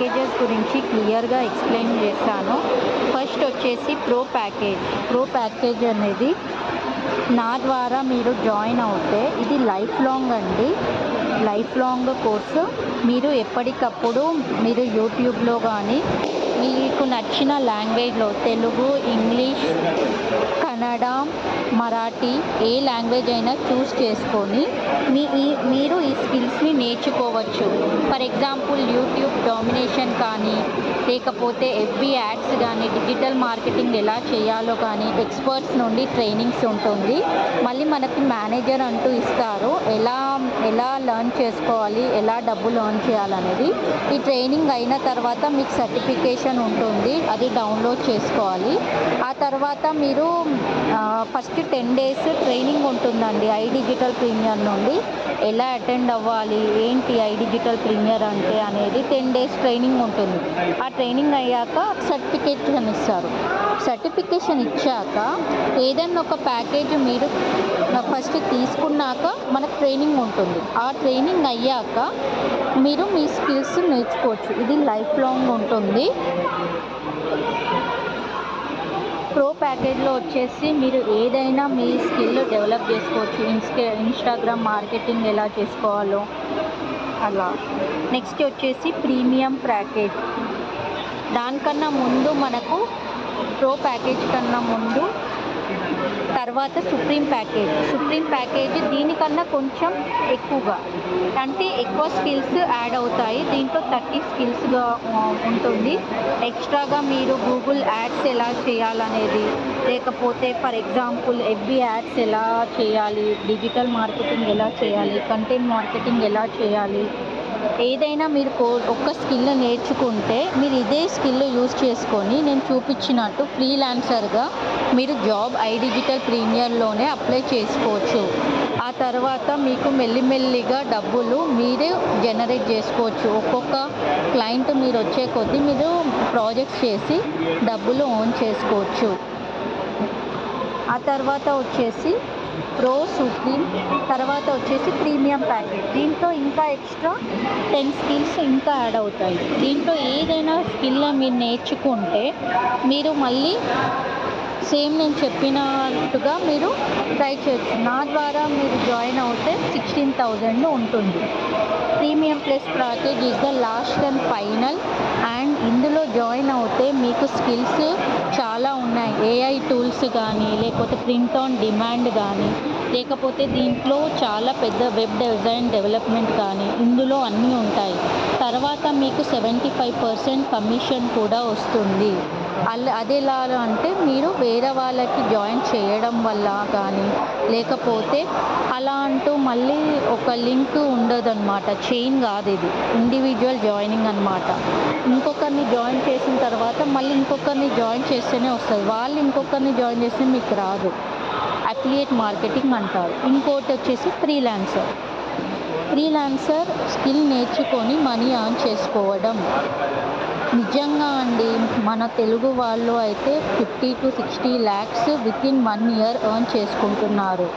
Packages గురించి క్లియర్గా explain చేశాను. ఫస్ట్ వచ్చేసి ప్రో ప్యాకేజ్ అనేది నా ద్వారా మీరు జాయిన్ అవుతే ఇది లైఫ్ లాంగ్ అండి. Life long course. మీరు ఎప్పటికప్పుడు మీరు యూట్యూబ్లో కానీ మీకు నచ్చిన లాంగ్వేజ్లో తెలుగు, ఇంగ్లీష్, కన్నడ, మరాఠీ ఏ లాంగ్వేజ్ అయినా చూస్ చేసుకొని మీరు ఈ స్కిల్స్ని నేర్చుకోవచ్చు. ఫర్ ఎగ్జాంపుల్ యూట్యూబ్ డామినేషన్ కానీ, లేకపోతే ఎఫ్బి యాడ్స్ కానీ, డిజిటల్ మార్కెటింగ్ ఎలా చేయాలో కానీ ఎక్స్పర్ట్స్ నుండి ట్రైనింగ్స్ ఉంటుంది. మళ్ళీ మనకి మేనేజర్ అంటూ ఇస్తారు, ఎలా లర్న్ చేసుకోవాలి, ఎలా డబ్బులు ఎర్న్ చేయాలనేది. ఈ ట్రైనింగ్ అయిన తర్వాత మీకు సర్టిఫికేషన్ ఉంటుంది, అది డౌన్లోడ్ చేసుకోవాలి. ఆ తర్వాత మీరు ఫస్ట్ 10 days ట్రైనింగ్ ఉంటుందండి డిజిటల్ ప్రీమియర్ నుండి. ఎలా అటెండ్ అవ్వాలి, ఏంటి డిజిటల్ ప్రీమియర్ అంటే అనేది 10 days ట్రైనింగ్ ఉంటుంది. ఆ ట్రైనింగ్ అయ్యాక సర్టిఫికేషన్ ఇస్తారు. సర్టిఫికేషన్ ఇచ్చాక ఏదైనా ఒక ప్యాకేజ్ మీరు ఫస్ట్ తీసుకున్నాక మనకు ట్రైనింగ్ ఉంటుంది. ఆ ట్రైనింగ్ అయ్యాక మీరు మీ స్కిల్స్ నేర్చుకోవచ్చు. ఇది లైఫ్ లాంగ్ ఉంటుంది. ప్రో ప్యాకేజ్లో వచ్చేసి మీరు ఏదైనా మీ స్కిల్ డెవలప్ చేసుకోవచ్చు. ఇన్స్టాగ్రామ్ మార్కెటింగ్ ఎలా చేసుకోవాలో అలా. నెక్స్ట్ వచ్చేసి ప్రీమియం ప్యాకేజ్. దానికన్నా ముందు మనకు ప్రో ప్యాకేజ్ కన్నా ముందు తర్వాత సుప్రీం ప్యాకేజ్ దీనికన్నా కొంచెం ఎక్కువగా, అంటే ఎక్కువ స్కిల్స్ యాడ్ అవుతాయి. దీంట్లో 30 స్కిల్స్గా ఉంటుంది. ఎక్స్ట్రాగా మీరు గూగుల్ యాడ్స్ ఎలా చేయాలనేది, లేకపోతే ఫర్ ఎగ్జాంపుల్ ఎఫ్బి యాడ్స్ ఎలా చేయాలి, డిజిటల్ మార్కెటింగ్ ఎలా చేయాలి, కంటెంట్ మార్కెటింగ్ ఎలా చేయాలి, ఏదైనా మీరు ఒక్క స్కిల్ నేర్చుకుంటే మీరు ఇదే స్కిల్ యూజ్ చేసుకొని నేను చూపించినట్టు ఫ్రీలాన్సర్గా మీరు జాబ్ డిజిటల్ ప్రీమియర్లోనే అప్లై చేసుకోవచ్చు. ఆ తర్వాత మీకు మెల్లిమెల్లిగా డబ్బులు మీరే జనరేట్ చేసుకోవచ్చు. ఒక్కొక్క క్లయింట్ మీరు వచ్చే కొద్దీ మీరు ప్రాజెక్ట్స్ చేసి డబ్బులు ఓన్ చేసుకోవచ్చు. ఆ తర్వాత వచ్చేసి ప్రో, సుప్రీం, తర్వాత వచ్చేసి ప్రీమియం ప్యాకేజ్. దీంట్లో ఇంకా ఎక్స్ట్రా 10 స్కిల్స్ ఇంకా యాడ్ అవుతాయి. దీంట్లో ఏదైనా స్కిల్ మీరు నేర్చుకుంటే మీరు మళ్ళీ సేమ్ నేను చెప్పినట్టుగా మీరు ట్రై చేయొచ్చు. నా ద్వారా మీరు జాయిన్ అవుతే 16,000 ఉంటుంది. Premium plus package is the last and final. And ఇందులో జాయిన్ అవుతే మీకు స్కిల్స్ చాలా ఉన్నాయి. ఏఐ టూల్స్ కానీ, లేకపోతే ప్రింట్ ఆన్ డిమాండ్ కానీ, లేకపోతే దీంట్లో చాలా పెద్ద వెబ్ డిజైన్ డెవలప్మెంట్ కానీ ఇందులో అన్నీ ఉంటాయి. తర్వాత మీకు 75% కమిషన్ కూడా వస్తుంది. అదెలా అంటే మీరు వేరే వాళ్ళకి జాయిన్ చేయడం వల్ల కానీ, లేకపోతే అలా అంటూ మళ్ళీ ఒక లింక్ ఉండదన్నమాట. చైన్ కాదు, ఇది ఇండివిజువల్ జాయినింగ్ అన్నమాట. ఇంకొకరిని జాయిన్ చేసిన తర్వాత మళ్ళీ ఇంకొకరిని జాయిన్ చేస్తేనే వస్తుంది. వాళ్ళు ఇంకొకరిని జాయిన్ చేస్తే మీకు రాదు. అఫిలియేట్ మార్కెటింగ్ అంటారు. ఇంకోటి వచ్చేసి ఫ్రీలాన్సర్ స్కిల్ నేర్చుకొని మనీ ఎర్న్ చేసుకోవడం. నిజంగా అండి, మన తెలుగు వాళ్ళు అయితే 50 to 60 lakhs within 1 year earn చేసుకుంటున్నారు.